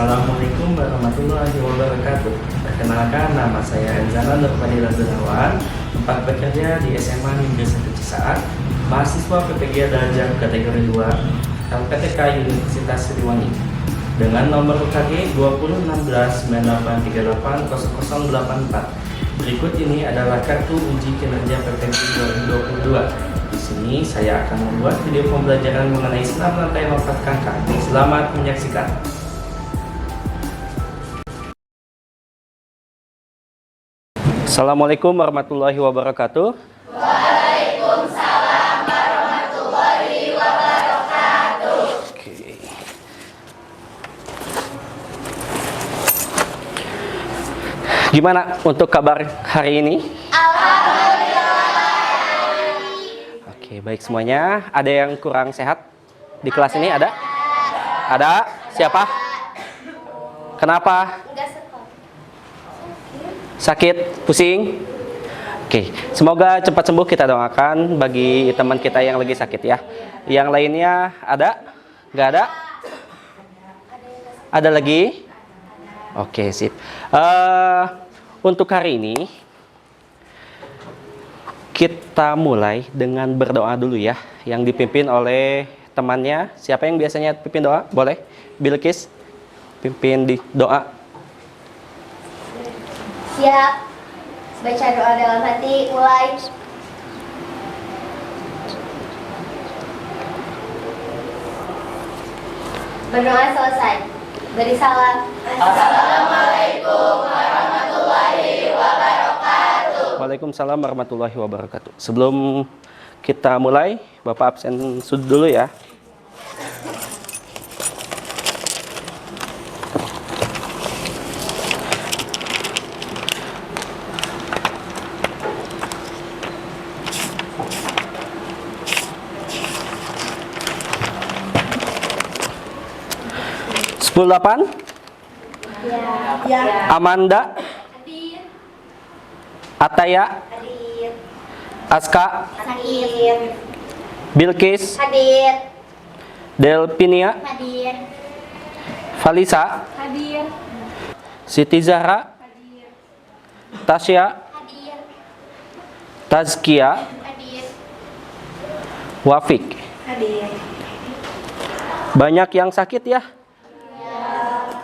Assalamualaikum warahmatullahi wabarakatuh. Perkenalkan, nama saya Enzana Nurfadila Gunawan, tempat bekerja di SMA Negeri 1 Cisaat, mahasiswa PPG Darjah kategori 2, LPTK Universitas Siliwangi, dengan nomor UKG 201698380084. Berikut ini adalah kartu uji kinerja PPG 2022. Di sini saya akan membuat video pembelajaran mengenai senam lantai lompat kangkang. Selamat menyaksikan. Assalamualaikum warahmatullahi wabarakatuh. Waalaikumsalam warahmatullahi wabarakatuh. Oke. Gimana untuk kabar hari ini? Alhamdulillah. Oke, baik semuanya. Ada yang kurang sehat di kelas ini? Ada? Ada? Siapa? Kenapa? Enggak sekolah. Sakit? Pusing? Oke, semoga cepat sembuh, kita doakan bagi teman kita yang lagi sakit ya. Yang lainnya ada? Nggak ada? Ada lagi? Oke, sip. Untuk hari ini kita mulai dengan berdoa dulu ya, yang dipimpin oleh temannya. Siapa yang biasanya pimpin doa? Boleh? Bilqis, pimpin di doa. Siap. Baca doa dalam hati, mulai. Berdoa selesai. Beri salam. Assalamualaikum warahmatullahi wabarakatuh. Waalaikumsalam warahmatullahi wabarakatuh. Sebelum kita mulai, Bapak absen dulu ya. Sepuluh 8. Ya. Amanda, Hadir. Ataya, Hadir. Aska, Hadir. Bilqis, Hadir. Delpinia, Hadir. Valisa, Hadir. Siti Zahra, Hadir. Tasya, Hadir. Tazkia, Hadir. Wafik. Hadir. Banyak yang sakit ya.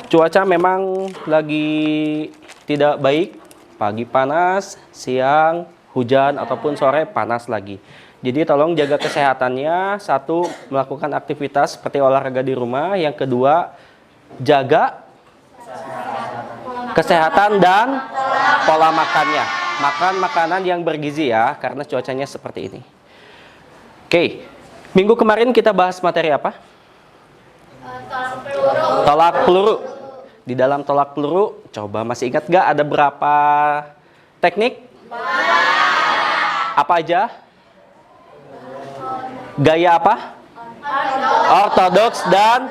Cuaca memang lagi tidak baik. Pagi panas, siang hujan, ataupun sore panas lagi. Jadi tolong jaga kesehatannya. Satu, melakukan aktivitas seperti olahraga di rumah. Yang kedua, jaga kesehatan dan pola makannya. Makan makanan yang bergizi ya, karena cuacanya seperti ini. Oke, minggu kemarin kita bahas materi apa? Tolak peluru. Tolak peluru. Di dalam tolak peluru, coba masih ingat gak ada berapa teknik? Apa aja? Gaya apa? Ortodoks dan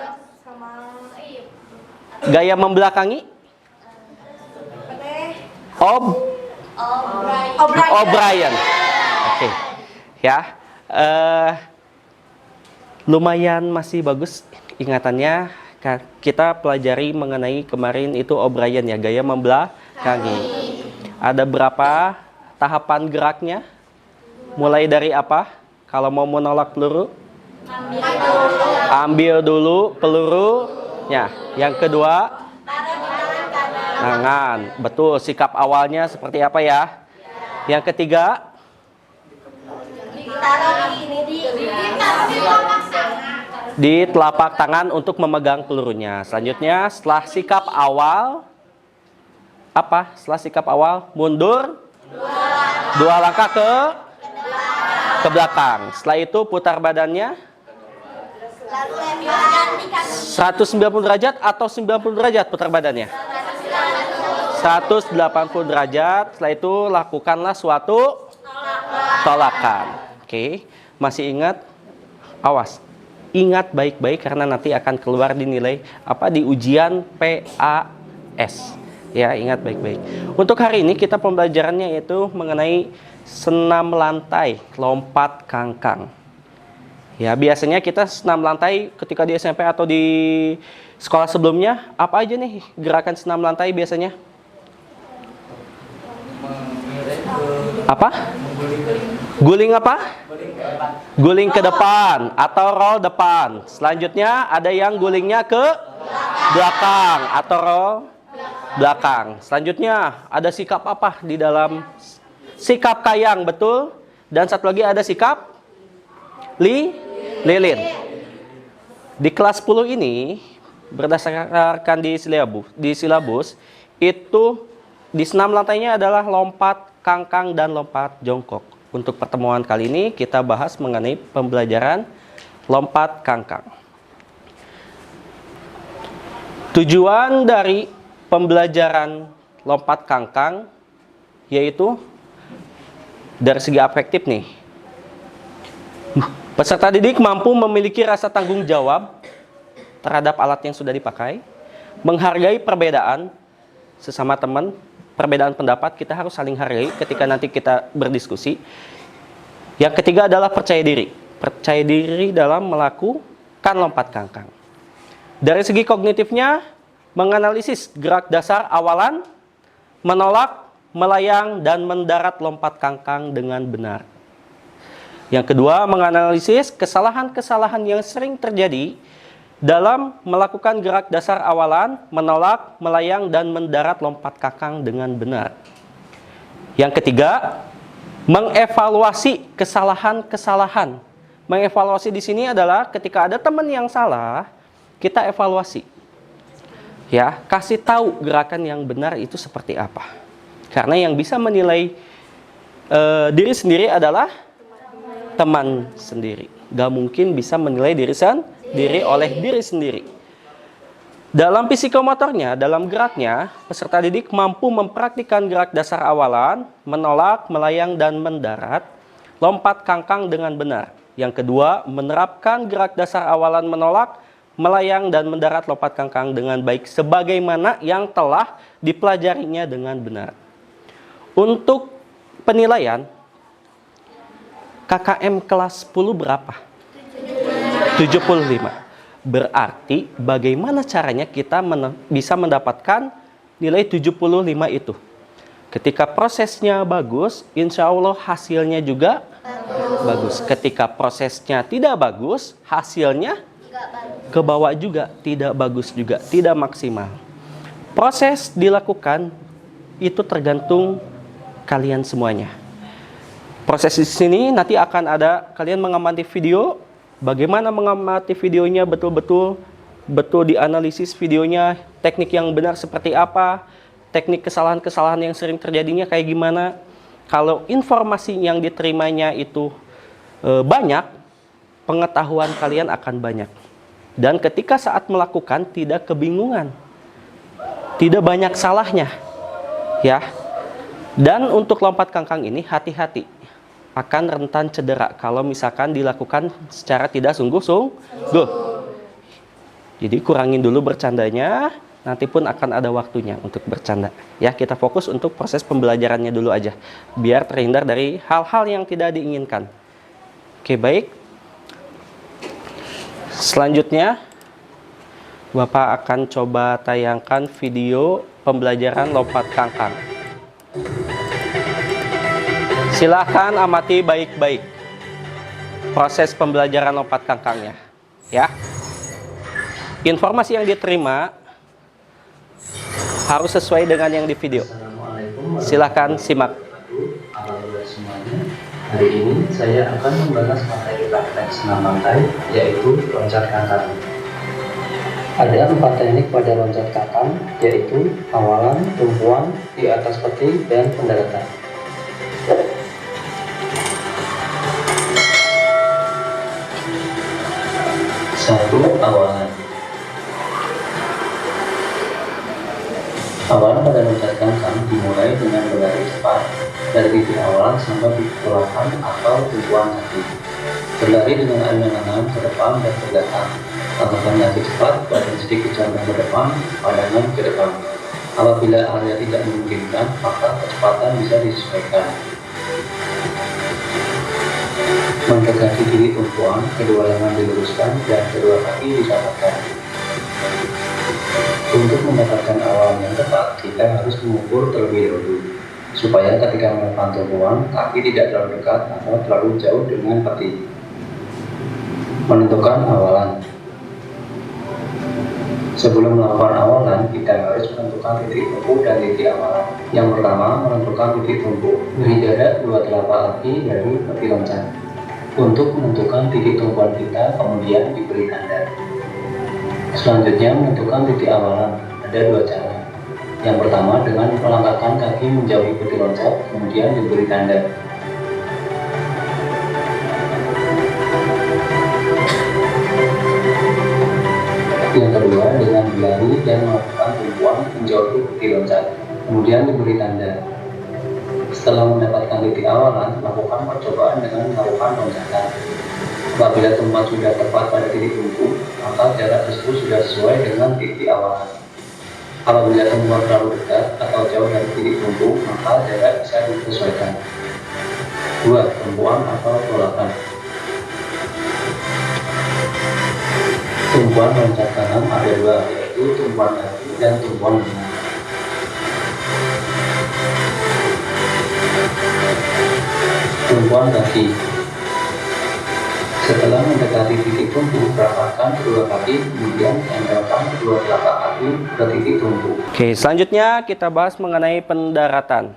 gaya membelakangi? O'Brien. Oke. Ya. Lumayan masih bagus ingatannya. Kita pelajari mengenai kemarin itu O'Brien ya, gaya membelakangi. Ada berapa tahapan geraknya? Mulai dari apa? Kalau mau menolak peluru? Ambil dulu pelurunya. Yang kedua, tangan. Betul, sikap awalnya seperti apa ya? Yang ketiga, di telapak tangan untuk memegang pelurunya. Selanjutnya, setelah sikap awal, apa? Setelah sikap awal, mundur dua langkah ke belakang. Setelah itu putar badannya 190 derajat atau 90 derajat putar badannya? 180 derajat. Setelah itu lakukanlah suatu tolakan. Oke, masih ingat? Awas. Ingat baik-baik karena nanti akan keluar dinilai apa di ujian PAS. Ya, ingat baik-baik. Untuk hari ini kita pembelajarannya yaitu mengenai senam lantai lompat kangkang. Ya, biasanya kita senam lantai ketika di SMP atau di Sekolah sebelumnya apa aja nih gerakan senam lantai biasanya? Apa? Guling apa? Guling ke depan atau roll depan. Selanjutnya ada yang gulingnya ke belakang atau roll belakang. Selanjutnya ada sikap apa di dalam sikap kayang, betul? Dan satu lagi ada sikap lilin. Di kelas 10 ini berdasarkan di silabus itu di senam lantainya adalah lompat kangkang dan lompat jongkok. Untuk pertemuan kali ini kita bahas mengenai pembelajaran lompat kangkang. Tujuan dari pembelajaran lompat kangkang yaitu dari segi afektif nih. Peserta didik mampu memiliki rasa tanggung jawab terhadap alat yang sudah dipakai, menghargai perbedaan sesama teman, perbedaan pendapat kita harus saling hargai ketika nanti kita berdiskusi. Yang ketiga adalah percaya diri dalam melakukan lompat kangkang. Dari segi kognitifnya, menganalisis gerak dasar awalan, menolak, melayang, dan mendarat lompat kangkang dengan benar. Yang kedua, menganalisis kesalahan-kesalahan yang sering terjadi dalam melakukan gerak dasar awalan, menolak, melayang, dan mendarat lompat kangkang dengan benar. Yang ketiga, mengevaluasi kesalahan-kesalahan. Mengevaluasi di sini adalah ketika ada teman yang salah, kita evaluasi. Ya, kasih tahu gerakan yang benar itu seperti apa. Karena yang bisa menilai diri sendiri adalah teman sendiri. Gak mungkin bisa menilai diri sendiri oleh diri sendiri. Dalam psikomotornya, dalam geraknya, peserta didik mampu mempraktikkan gerak dasar awalan, menolak, melayang, dan mendarat, lompat kangkang dengan benar. Yang kedua, menerapkan gerak dasar awalan, menolak, melayang, dan mendarat lompat kangkang dengan baik sebagaimana yang telah dipelajarinya dengan benar. Untuk penilaian, KKM kelas 10 berapa? 75. Berarti bagaimana caranya kita bisa mendapatkan nilai 75 itu? Ketika prosesnya bagus, insya Allah hasilnya juga bagus. Ketika prosesnya tidak bagus, hasilnya ke bawah juga, tidak bagus juga, tidak maksimal. Proses dilakukan itu tergantung kalian semuanya. Proses di sini nanti akan ada kalian mengamati video, bagaimana mengamati videonya betul dianalisis videonya, teknik yang benar seperti apa, teknik kesalahan-kesalahan yang sering terjadinya kayak gimana. Kalau informasi yang diterimanya itu banyak, pengetahuan kalian akan banyak. Dan ketika saat melakukan tidak kebingungan, tidak banyak salahnya, ya. Dan untuk lompat kangkang ini hati-hati, akan rentan cedera kalau misalkan dilakukan secara tidak sungguh-sungguh. Jadi kurangin dulu bercandanya, nanti pun akan ada waktunya untuk bercanda. Ya, kita fokus untuk proses pembelajarannya dulu aja, biar terhindar dari hal-hal yang tidak diinginkan. Oke, baik. Selanjutnya, Bapak akan coba tayangkan video pembelajaran lompat kangkang. Silahkan amati baik-baik proses pembelajaran lompat kangkangnya, ya. Informasi yang diterima harus sesuai dengan yang di video. Silahkan simak. Alhamdulillah semuanya. Hari ini saya akan membahas materi praktek senam lantai, yaitu loncat kangkang. Ada 4 teknik pada loncat kangkang, yaitu awalan, tumpuan, di atas peti, dan pendaratan. Satu, awalan. Awalan pada loncat kangkang dimulai dengan berlari cepat dari titik awal sampai titik tulakan atau tumpuan kaki. Berlari dengan angan-angan ke depan dan ke belakang. Lakukan lari cepat, badan sedikit condong ke depan, pandangan ke depan. Apabila area tidak memungkinkan, maka kecepatan bisa disesuaikan. Mendekati diri tumpuan, kedua lengan diluruskan dan kedua kaki disatukan. Untuk mendapatkan awalan yang tepat, kita harus mengukur terlebih dahulu, supaya ketika melakukan tumpuan, kaki tidak terlalu dekat atau terlalu jauh dengan peti. Menentukan awalan. Sebelum melakukan awalan, kita harus menentukan titik tumpu dan titik awalan. Yang pertama, menentukan titik tumpu di dada dua telapak kaki dari peti loncat. Untuk menentukan titik tumpuan kita, kemudian diberi tanda. Selanjutnya, menentukan titik awalan. Ada dua cara. Yang pertama, dengan melangkahkan kaki menjauhi peti loncat, kemudian diberi tanda. Yang kedua, dengan berlari dan melakukan tumpuan menjauhi peti loncat, kemudian diberi tanda. Setelah mendapatkan titik awalan, lakukan percobaan dengan melakukan loncatan. Apabila tumpuan sudah tepat pada titik tumpu, maka jarak tersebut sudah sesuai dengan titik awalan. Apabila tumpuan terlalu dekat atau jauh dari titik tumpu, maka jarak bisa disesuaikan. 2. Tumpuan atau tolakan. Tumpuan loncat kanan ada dua, yaitu tumpuan kaki dan tumpuan lengan. Tumpuan kaki. Setelah mendekati titik tumpu, rapatkan kedua kaki, kemudian tempelkan kedua telapak kaki ke titik tumpu. Oke, selanjutnya kita bahas mengenai pendaratan.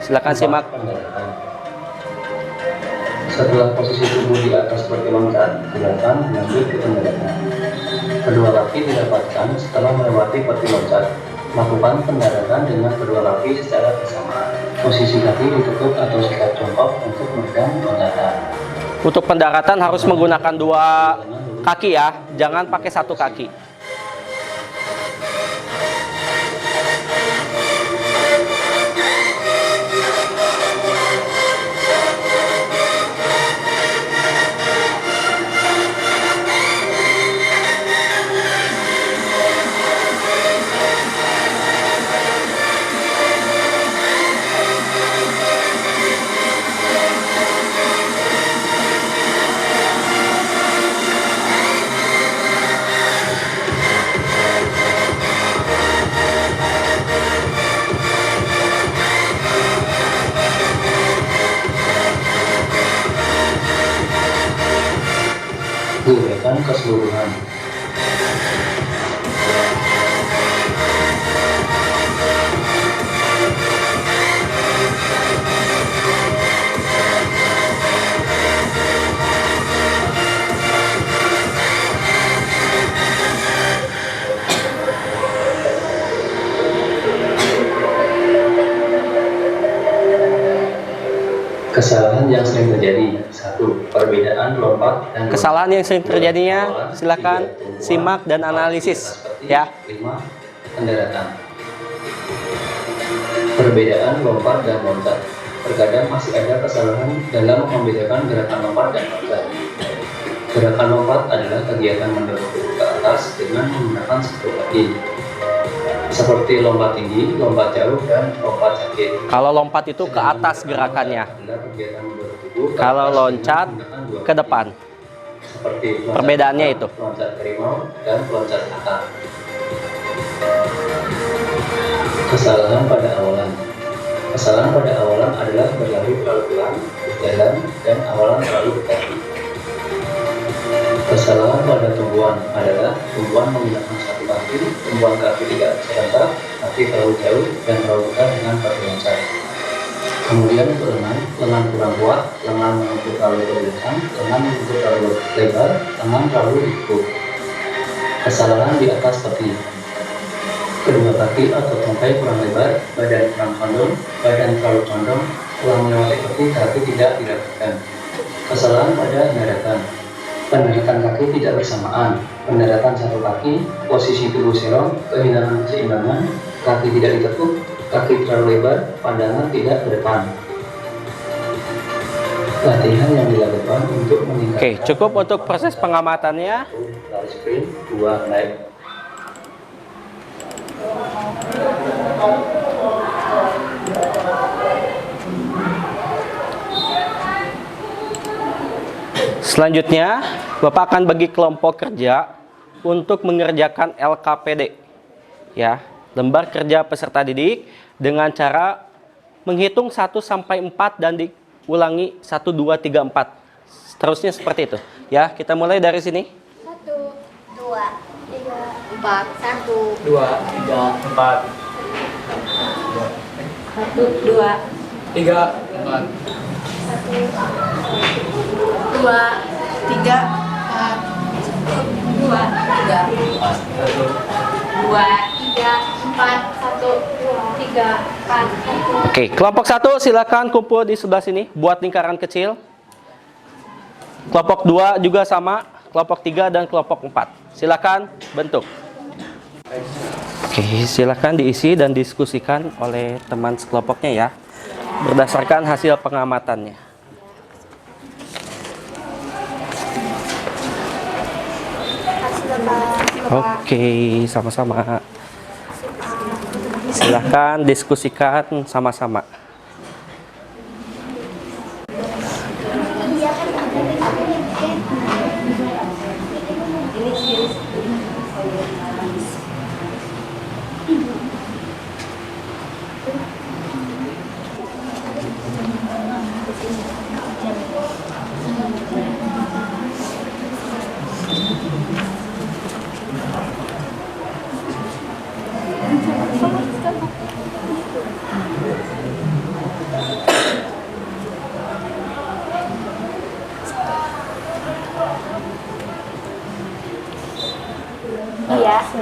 Silakan simak. Pendaratan. Setelah posisi tubuh di atas seperti loncat, silakan lanjut ke pendaratan. Kedua kaki didapatkan setelah melewati peti loncat. Lakukan pendaratan dengan kedua kaki secara bersamaan. Posisi kaki ditekuk atau sikap jongkok untuk meredam loncatan. Untuk pendaratan harus menggunakan dua kaki ya, jangan pakai satu kaki. Gerakan keseluruhan. Kesalahan yang sering terjadi. 1. Perbedaan lompat dan Kesalahan yang sering terjadinya, silakan simak dan analisis ya. 5. Pendaratan. Perbedaan lompat dan loncat. Terkadang masih ada kesalahan dalam membedakan gerakan lompat dan loncat. Gerakan lompat adalah kegiatan mendorong tubuh ke atas dengan menggunakan satu kaki, seperti lompat tinggi, lompat jauh, dan lompat sakit. Kalau lompat itu ke atas gerakannya. Kalau loncat ke depan. Seperti Perbedaannya itu. loncat harimau dan loncat kata. Kesalahan pada awalan. Kesalahan pada awalan adalah berlari terlalu pelan, jalan, dan awalan terlalu dekat. Kesalahan pada tumpuan adalah tumpuan menggunakan satu kaki, tumpuan kaki tidak serentak, kaki terlalu jauh, dan terlalu dekat dengan kaki loncat. Kemudian untuk lengan kurang kuat, lengan mengukur terlalu berlebihan, lengan mengukur terlalu lebar, lengan terlalu dikuk. Kesalahan di atas peti. Kedua kaki atau tongkai kurang lebar, badan kurang condong, badan terlalu condong, pulang melewati peti, kaki tidak dirapatkan. Kesalahan pada pendaratan. Pendaratan kaki tidak bersamaan, pendaratan satu kaki, posisi tubuh serong, kehilangan keseimbangan, kaki tidak ditekuk, kaki terlalu lebar, pandangan tidak ke depan. Latihan yang dilakukan untuk meningkatkan. Oke, cukup untuk proses pengamatannya. Lari sprint, 2 naik. Selanjutnya, Bapak akan bagi kelompok kerja untuk mengerjakan LKPD. ya, lembar kerja peserta didik dengan cara menghitung 1 sampai 4 dan diulangi 1, 2, 3, 4. Seterusnya seperti itu. Ya, kita mulai dari sini. 1, 2, 3, 4, 1, 2, 3, 4. 1, 2, 3, 4. 2, 3, 4, 2, 3, 2, 3, 4, 1, 2, 3, 4, 1. Oke, kelompok 1 silakan kumpul di sebelah sini buat lingkaran kecil. Kelompok 2 juga sama, kelompok 3 dan kelompok 4. Silakan bentuk. Oke, silakan diisi dan diskusikan oleh teman sekelompoknya ya, berdasarkan hasil pengamatannya. Oke, sama-sama. Silakan diskusikan sama-sama.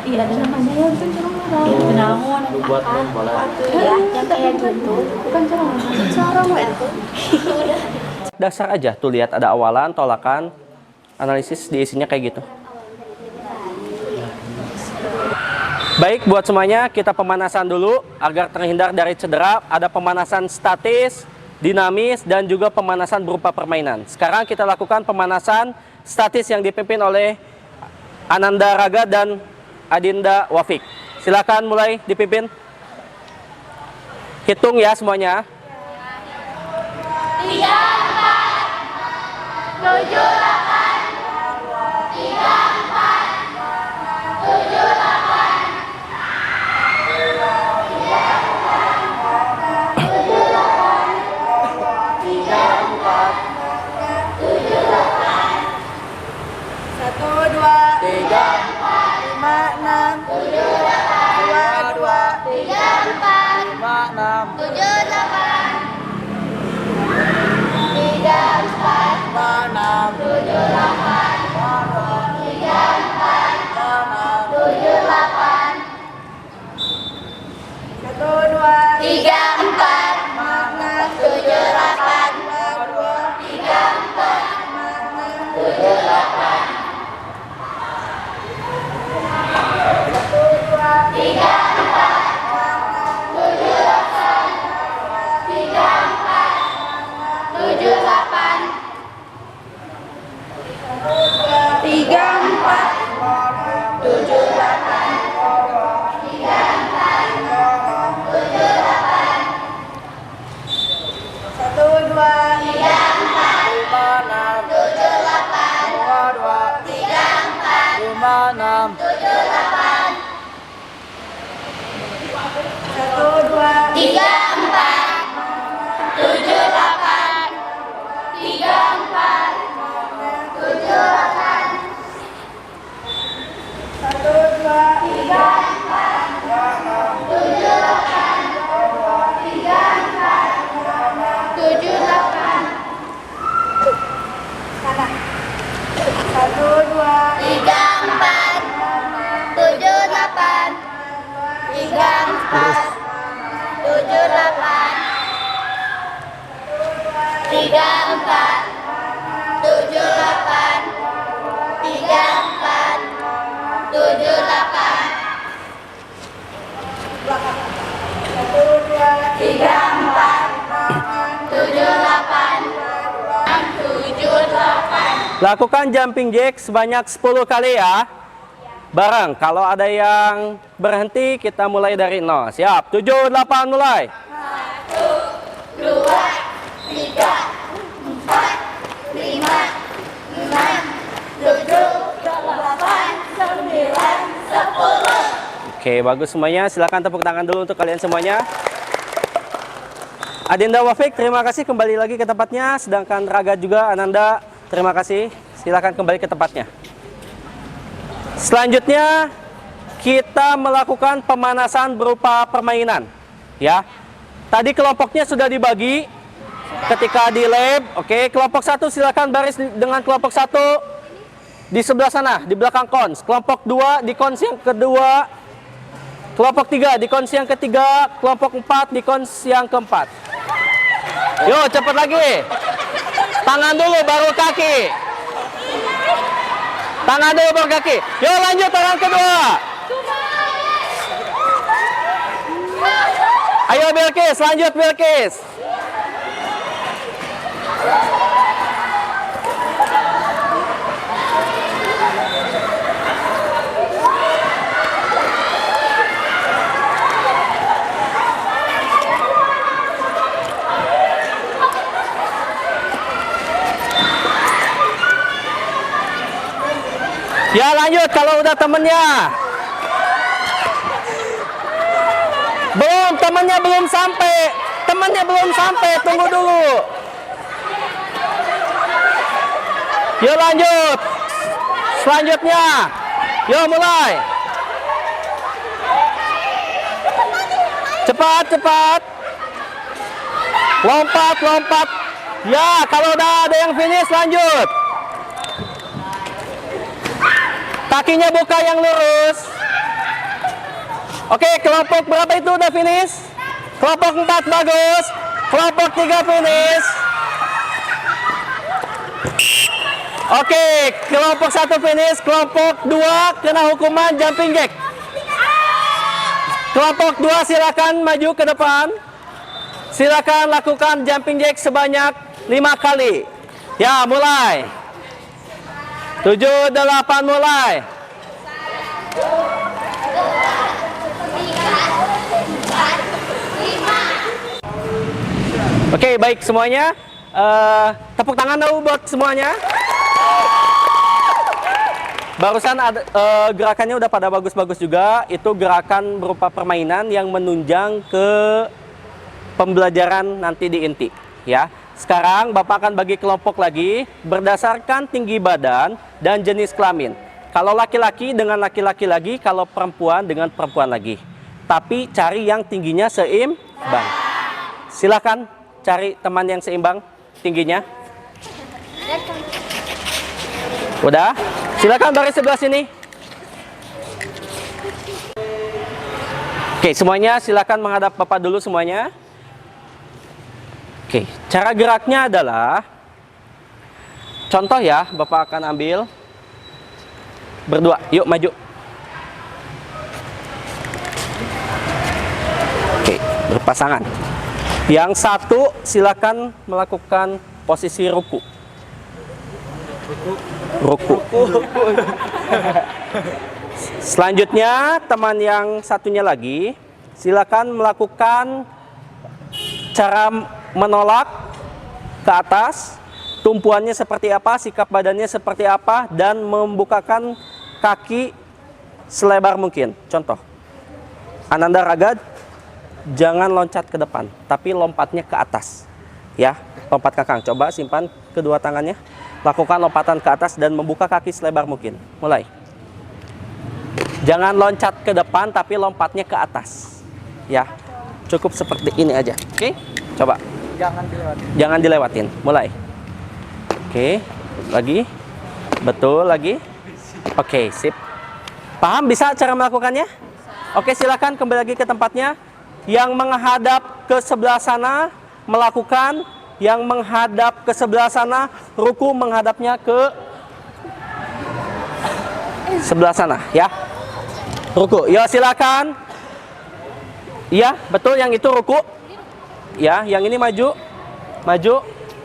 Iya, ada namanya ya, bukan cerong namun Buat boleh. ya, yang kayak gitu bukan cerong itu Dasar aja, tuh lihat ada awalan, tolakan, analisis diisinya kayak gitu. Baik, buat semuanya kita pemanasan dulu agar terhindar dari cedera. Ada pemanasan statis, dinamis, dan juga pemanasan berupa permainan. Sekarang kita lakukan pemanasan statis yang dipimpin oleh Ananda Raga dan Adinda Wafik. Silakan mulai dipimpin. Hitung ya semuanya. 3, 4, 7, 8, 3, 4, 7, 8. Lakukan jumping jack sebanyak 10 kali ya. Bareng. Kalau ada yang berhenti, kita mulai dari 0. Siap. 7, 8, mulai. 1, 2, 3, 4, 5, 6, 7, 8, 9, 10. Oke. Oke, bagus semuanya. Silakan tepuk tangan dulu untuk kalian semuanya. Adinda Wafik, terima kasih kembali lagi ke tempatnya. Sedangkan Raga juga, Ananda, terima kasih. Silakan kembali ke tempatnya. Selanjutnya kita melakukan pemanasan berupa permainan. Ya, tadi kelompoknya sudah dibagi ketika di lab. Oke, kelompok 1 silakan baris dengan kelompok 1 di sebelah sana, di belakang kons. Kelompok 2 di kons yang kedua. Kelompok 3 di kons yang ketiga. Kelompok 4 di kons yang keempat. Yuk, cepat lagi. Tangan dulu baru kaki. Tangan dulu baru kaki. Yuk lanjut tangan kedua. Ayo Bilkis, lanjut Bilkis. Ya lanjut kalau udah temennya. Belum, temennya belum sampai. Temennya belum sampai, tunggu dulu. Yuk lanjut. Selanjutnya. Yuk mulai. Cepat, cepat. Lompat, lompat. Ya, kalau udah ada yang finish lanjut. Kakinya buka yang lurus. Oke, kelompok berapa itu udah finish? Kelompok 4 bagus. Kelompok 3 finish. Oke, kelompok 1 finish. Kelompok 2 kena hukuman jumping jack. Kelompok 2 silakan maju ke depan. Silakan lakukan jumping jack sebanyak 5 kali. Ya, mulai. 7, 8, mulai. Oke, baik semuanya. Tepuk tangan dulu buat semuanya. Barusan ada, gerakannya udah pada bagus-bagus juga. Itu gerakan berupa permainan yang menunjang ke pembelajaran nanti di inti. Ya. Sekarang Bapak akan bagi kelompok lagi berdasarkan tinggi badan dan jenis kelamin. Kalau laki-laki dengan laki-laki lagi, kalau perempuan dengan perempuan lagi. Tapi cari yang tingginya seimbang. Silakan cari teman yang seimbang tingginya. Udah? Silakan baris sebelah sini. Oke, semuanya silakan menghadap Bapak dulu semuanya. Oke, cara geraknya adalah contoh ya, Bapak akan ambil berdua. Yuk maju. Oke, berpasangan. Yang satu silakan melakukan posisi ruku. Ruku. Selanjutnya teman yang satunya lagi silakan melakukan cara menolak ke atas, tumpuannya seperti apa, sikap badannya seperti apa, dan membukakan kaki selebar mungkin. Contoh, Ananda Ragad, jangan loncat ke depan, tapi lompatnya ke atas. Ya, lompat kakang. Coba simpan kedua tangannya, lakukan lompatan ke atas dan membuka kaki selebar mungkin. Mulai. Jangan loncat ke depan, tapi lompatnya ke atas. Ya, cukup seperti ini aja. Oke, coba. Jangan dilewatin. Mulai. Oke, lagi. Betul lagi. Oke, sip. Paham bisa cara melakukannya? Oke, silakan kembali lagi ke tempatnya. Yang menghadap ke sebelah sana melakukan, yang menghadap ke sebelah sana ruku menghadapnya ke sebelah sana, ya. Ruku. Ya, silakan. Ya, betul yang itu ruku. Ya, yang ini maju,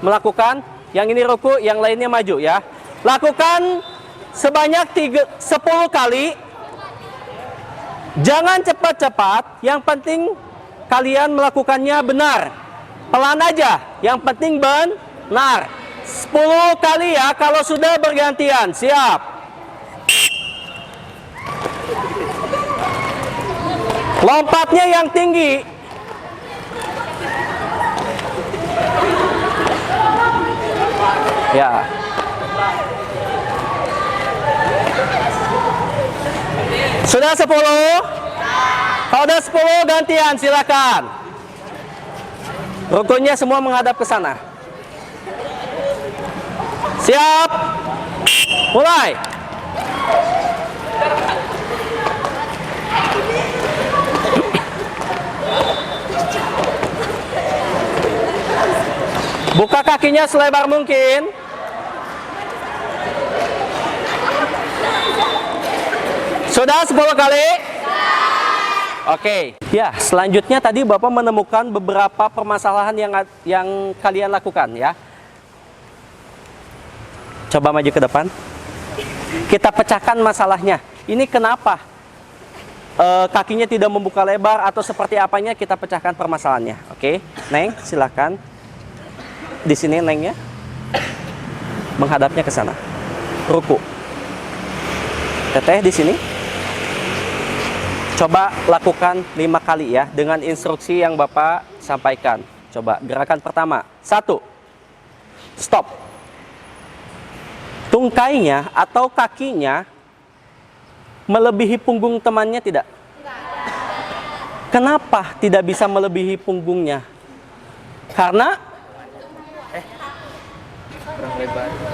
melakukan, yang ini ruku, yang lainnya maju ya. Lakukan sebanyak 10 kali. Jangan cepat-cepat, yang penting kalian melakukannya benar. Pelan aja, yang penting benar. 10 kali ya, kalau sudah bergantian. Siap. Lompatnya yang tinggi. Ya. Sudah 10? Kalau udah 10 gantian, silakan. Rukunnya semua menghadap ke sana. Siap? Mulai. Buka kakinya selebar mungkin. Sudah 10 kali? Oke. Ya, selanjutnya tadi Bapak menemukan beberapa permasalahan yang kalian lakukan ya. Coba maju ke depan. Kita pecahkan masalahnya. Ini kenapa kakinya tidak membuka lebar atau seperti apanya, kita pecahkan permasalahannya. Oke, Neng, silakan. Di sini Nengnya menghadapnya ke sana. Ruku. Teteh di sini. Coba lakukan 5 kali ya dengan instruksi yang Bapak sampaikan. Coba gerakan pertama. 1. Stop. Tungkainya atau kakinya melebihi punggung temannya tidak? Kenapa tidak bisa melebihi punggungnya? Karena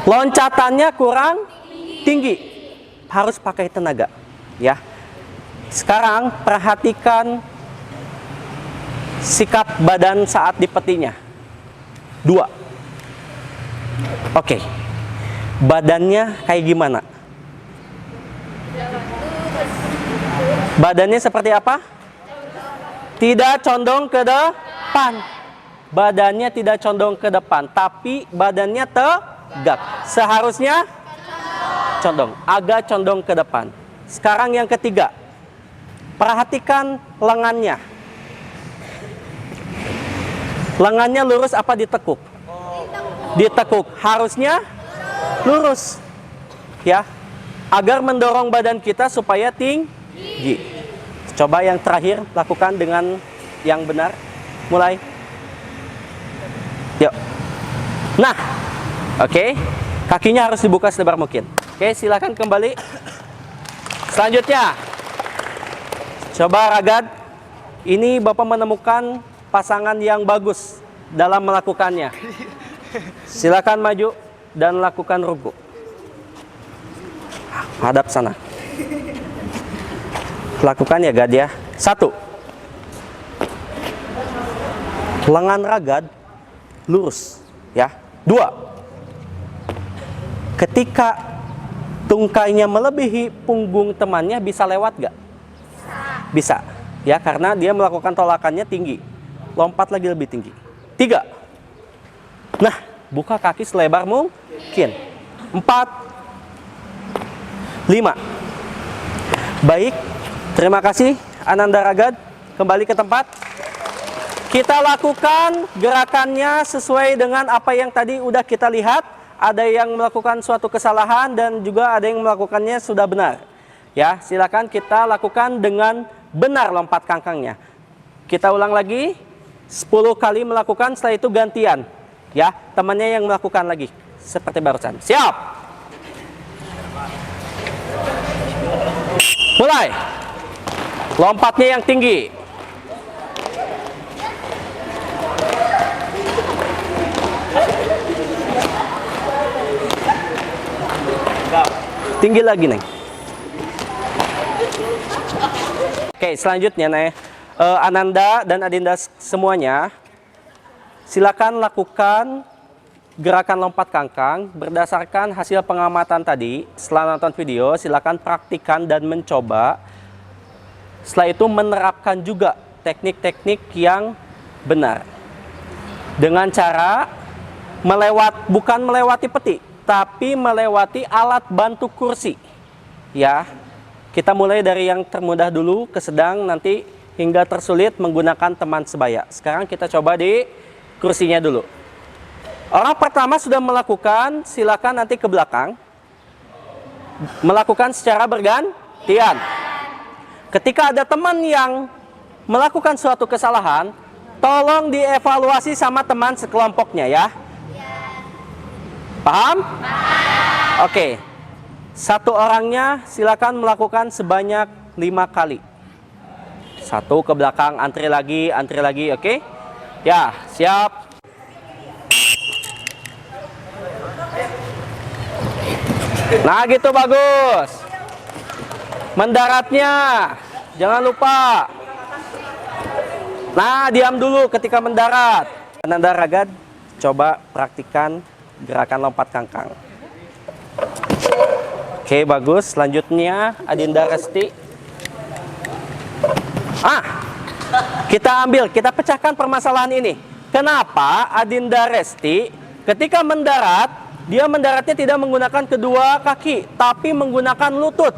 loncatannya kurang tinggi. Harus pakai tenaga ya. Sekarang perhatikan sikap badan saat dipetinya. 2. Oke. Badannya kayak gimana? Badannya seperti apa? Tidak condong ke depan. Badannya tidak condong ke depan, tapi badannya tegak. Seharusnya condong, agak condong ke depan. Sekarang yang ketiga. Perhatikan lengannya. Lengannya lurus apa ditekuk? Ditekuk. Harusnya lurus. Ya. Agar mendorong badan kita supaya tinggi. Coba yang terakhir lakukan dengan yang benar. Mulai. Yuk. Nah. Oke. Kakinya harus dibuka selebar mungkin. Oke, silakan kembali. Selanjutnya. Coba Ragad, ini Bapak menemukan pasangan yang bagus dalam melakukannya. Silakan maju dan lakukan ruku. Hadap sana. Lakukan ya Gad ya. 1. Lengan Ragad lurus ya. 2. Ketika tungkainya melebihi punggung temannya, bisa lewat gak? Bisa ya, karena dia melakukan tolakannya tinggi. Lompat lagi lebih tinggi. 3. Nah, buka kaki selebar mungkin. 4. 5. Baik, terima kasih Ananda Ragad. Kembali ke tempat. Kita lakukan gerakannya sesuai dengan apa yang tadi udah kita lihat. Ada yang melakukan suatu kesalahan dan juga ada yang melakukannya sudah benar. Ya, silakan kita lakukan dengan benar lompat kangkangnya. Kita ulang lagi 10 kali melakukan, setelah itu gantian. Ya, temannya yang melakukan lagi seperti barusan. Siap. Mulai. Lompatnya yang tinggi. Tinggi lagi, Neng. Oke, selanjutnya nih, Ananda dan Adinda semuanya, silakan lakukan gerakan lompat kangkang berdasarkan hasil pengamatan tadi. Setelah nonton video, silakan praktikkan dan mencoba. Setelah itu menerapkan juga teknik-teknik yang benar. Dengan cara bukan melewati peti, tapi melewati alat bantu kursi. Ya. Kita mulai dari yang termudah dulu ke sedang, nanti hingga tersulit menggunakan teman sebaya. Sekarang kita coba di kursinya dulu. Orang pertama sudah melakukan, silakan nanti ke belakang. Melakukan secara bergantian. Ketika ada teman yang melakukan suatu kesalahan, tolong dievaluasi sama teman sekelompoknya ya. Paham? Oke. Satu orangnya silakan melakukan sebanyak 5 kali. Satu ke belakang, antri lagi, oke? Ya, siap. Nah, gitu bagus. Mendaratnya, jangan lupa. Nah, diam dulu ketika mendarat. Ananda Ragad, coba praktikan gerakan lompat kangkang. Oke, bagus. Selanjutnya, Adinda Resti. Kita pecahkan permasalahan ini. Kenapa Adinda Resti ketika mendarat, dia mendaratnya tidak menggunakan kedua kaki, tapi menggunakan lutut?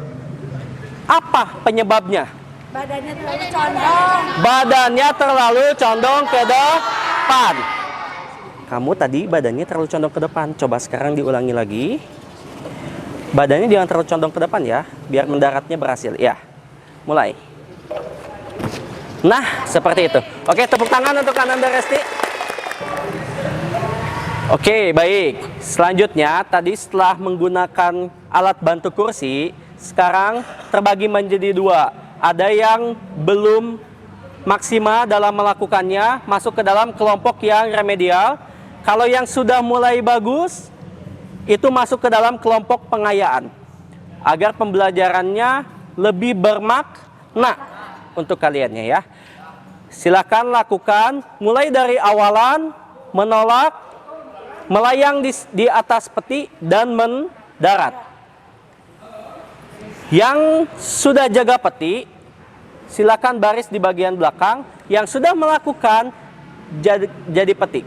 Apa penyebabnya? Badannya terlalu condong. Badannya terlalu condong ke depan. Kamu tadi badannya terlalu condong ke depan. Coba sekarang diulangi lagi. Badannya jangan terlalu condong ke depan ya, biar mendaratnya berhasil. Ya, mulai. Nah, seperti itu. Oke, tepuk tangan untuk Ananda Resti. Oke, baik. Selanjutnya, tadi setelah menggunakan alat bantu kursi, sekarang terbagi menjadi 2. Ada yang belum maksimal dalam melakukannya, masuk ke dalam kelompok yang remedial. Kalau yang sudah mulai bagus, itu masuk ke dalam kelompok pengayaan. Agar pembelajarannya lebih bermakna untuk kaliannya ya. Silakan lakukan mulai dari awalan, menolak, melayang di atas peti, dan mendarat. Yang sudah jaga peti, silakan baris di bagian belakang. Yang sudah melakukan jadi peti.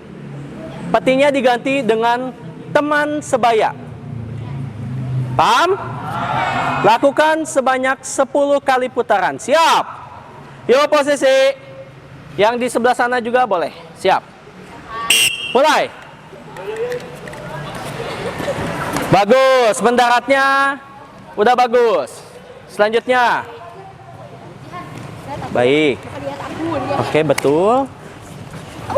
Petinya diganti dengan teman sebaya. Paham? Lakukan sebanyak 10 kali putaran. Siap? Yuk posisi. Yang di sebelah sana juga boleh. Siap? Mulai. Bagus. Mendaratnya udah bagus. Selanjutnya. Baik. Oke, betul.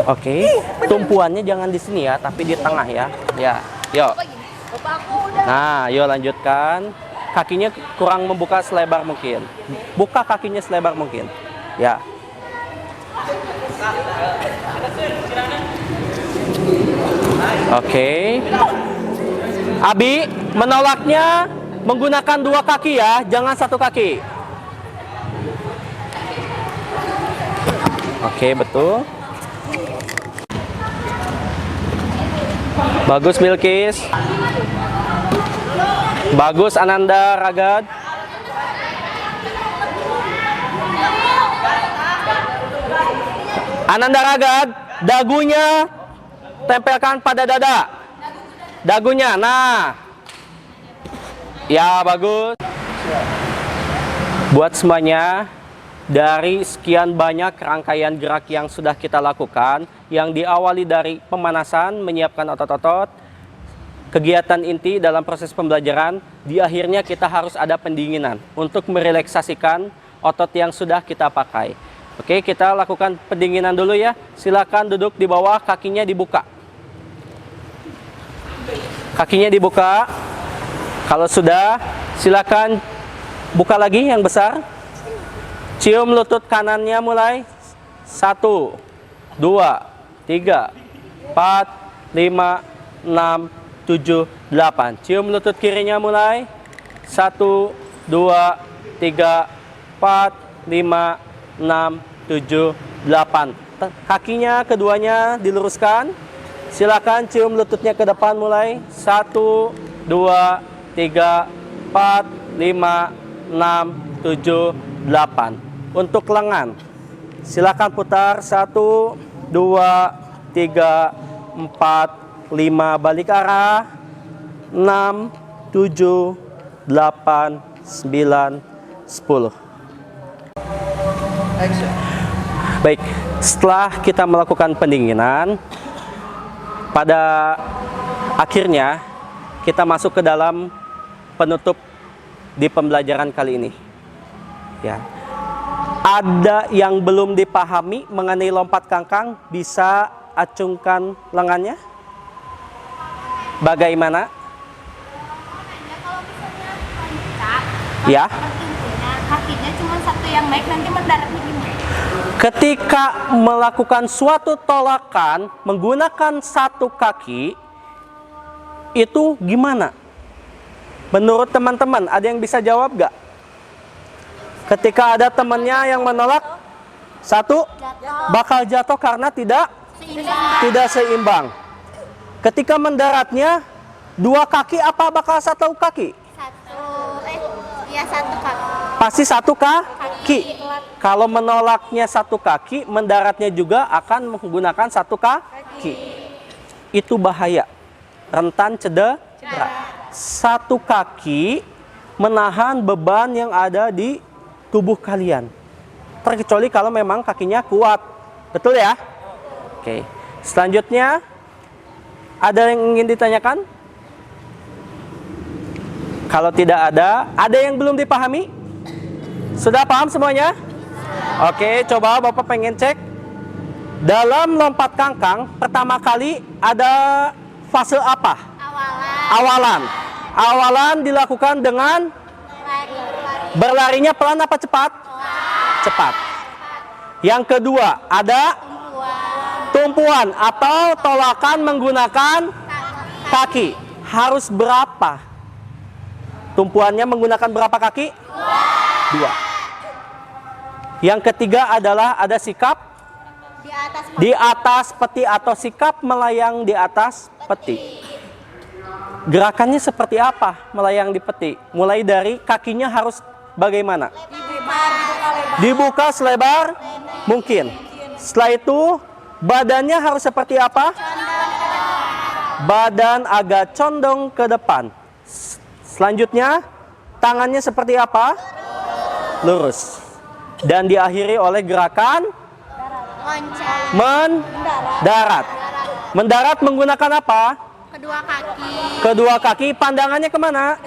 Oke. Tumpuannya jangan di sini ya, tapi di tengah ya. Ya. Yuk. Nah, yuk lanjutkan. Kakinya kurang membuka selebar mungkin. Buka kakinya selebar mungkin. Ya. Oke. Abi, menolaknya menggunakan 2 kaki ya, jangan 1 kaki. Oke, betul. Bagus Bilkis. Bagus Ananda Ragad. Ananda Ragad, dagunya tempelkan pada dada. Dagunya, nah. Ya, bagus. Buat semuanya, dari sekian banyak rangkaian gerak yang sudah kita lakukan, yang diawali dari pemanasan, menyiapkan otot-otot, kegiatan inti dalam proses pembelajaran, di akhirnya kita harus ada pendinginan untuk merelaksasikan otot yang sudah kita pakai. Oke, kita lakukan pendinginan dulu ya. Silakan duduk di bawah, kakinya dibuka. Kakinya dibuka. Kalau sudah, silakan buka lagi yang besar. Cium lutut kanannya mulai. 1, 2, 3, 4, 5, 6, 7, 8. Cium lutut kirinya mulai. 1, 2, 3, 4, 5, 6, 7, 8. Kakinya keduanya diluruskan. Silakan cium lututnya ke depan mulai. 1, 2, 3, 4, 5, 6, 7, 8. Untuk lengan, silakan putar. 1, 2, 3, 4, 5. Balik arah. 6, 7, 8, 9, 10. Baik, setelah kita melakukan pendinginan, pada akhirnya kita masuk ke dalam penutup di pembelajaran kali ini. Ya. Ada yang belum dipahami mengenai lompat kangkang, bisa acungkan lengannya. Bagaimana? Kalau misalnya loncat, Ya. kakinya cuma satu yang naik, nanti mendaratnya gimana? Ketika melakukan suatu tolakan menggunakan satu kaki, itu gimana? Menurut teman-teman, ada yang bisa jawab gak? Ketika ada temannya yang menolak, satu bakal jatuh karena tidak seimbang. Ketika mendaratnya, dua kaki apa bakal satu kaki? Satu kaki. Pasti satu kaki. Kalau menolaknya satu kaki, mendaratnya juga akan menggunakan satu kaki. Itu bahaya, rentan cedera. Satu kaki menahan beban yang ada di tubuh kalian, terkecuali kalau memang kakinya kuat. Betul ya? Oke. Selanjutnya, ada yang ingin ditanyakan? Kalau tidak ada yang belum dipahami? Sudah paham semuanya? Oke, coba Bapak pengen cek. Dalam lompat kangkang, pertama kali ada fase apa? Awalan dilakukan dengan berlarinya pelan apa cepat? Cepat. Yang kedua, ada tumpuan atau tolakan menggunakan kaki. Harus berapa? Tumpuannya menggunakan berapa kaki? Dua. Yang ketiga adalah ada sikap di atas peti atau sikap melayang di atas peti. Gerakannya seperti apa melayang di peti? Mulai dari kakinya harus bagaimana? Dibuka selebar mungkin. Setelah itu badannya harus seperti apa? Badan agak condong ke depan. Selanjutnya tangannya seperti apa? Lurus. Dan diakhiri oleh gerakan mendarat. Mendarat menggunakan apa? Kedua kaki. Pandangannya kemana?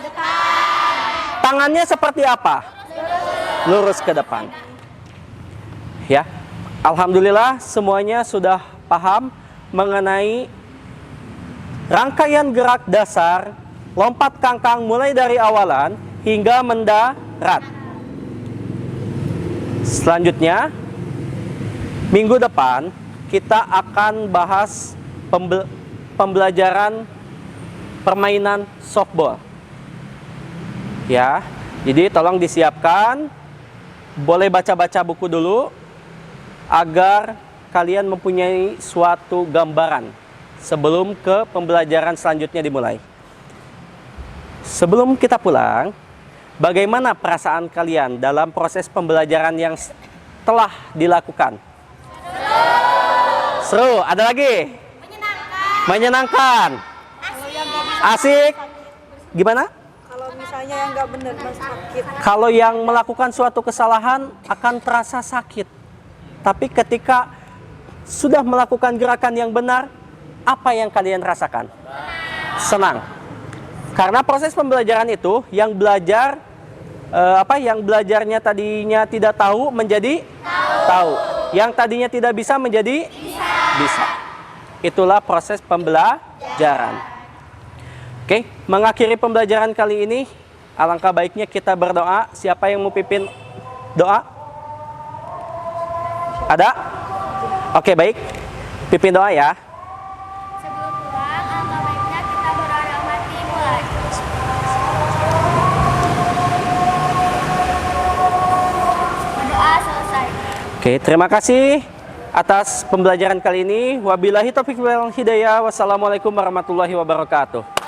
Tangannya seperti apa? Lurus ke depan. Ya, alhamdulillah semuanya sudah paham mengenai rangkaian gerak dasar lompat kangkang mulai dari awalan hingga mendarat. Selanjutnya, minggu depan kita akan bahas pembelajaran permainan softball. Ya, jadi tolong disiapkan, boleh baca-baca buku dulu agar kalian mempunyai suatu gambaran sebelum ke pembelajaran selanjutnya dimulai. Sebelum kita pulang, bagaimana perasaan kalian dalam proses pembelajaran yang telah dilakukan? Seru. Ada lagi? Menyenangkan. Asik. Gimana? Kalau misalnya yang nggak benar sakit. Kalau yang melakukan suatu kesalahan akan terasa sakit. Tapi ketika sudah melakukan gerakan yang benar, apa yang kalian rasakan? Senang. Karena proses pembelajaran itu yang belajar yang belajarnya tadinya tidak tahu menjadi tahu. Yang tadinya tidak bisa menjadi bisa. Itulah proses pembelajaran. Oke, mengakhiri pembelajaran kali ini, alangkah baiknya kita berdoa. Siapa yang mau pimpin doa? Ada? Oke, baik. Pimpin doa ya. Sebelum pulang, alangkah baiknya kita berdoa mati mulai. Berdoa selesai. Oke, terima kasih atas pembelajaran kali ini. Wabillahi taufiq wal hidayah. Wassalamualaikum warahmatullahi wabarakatuh.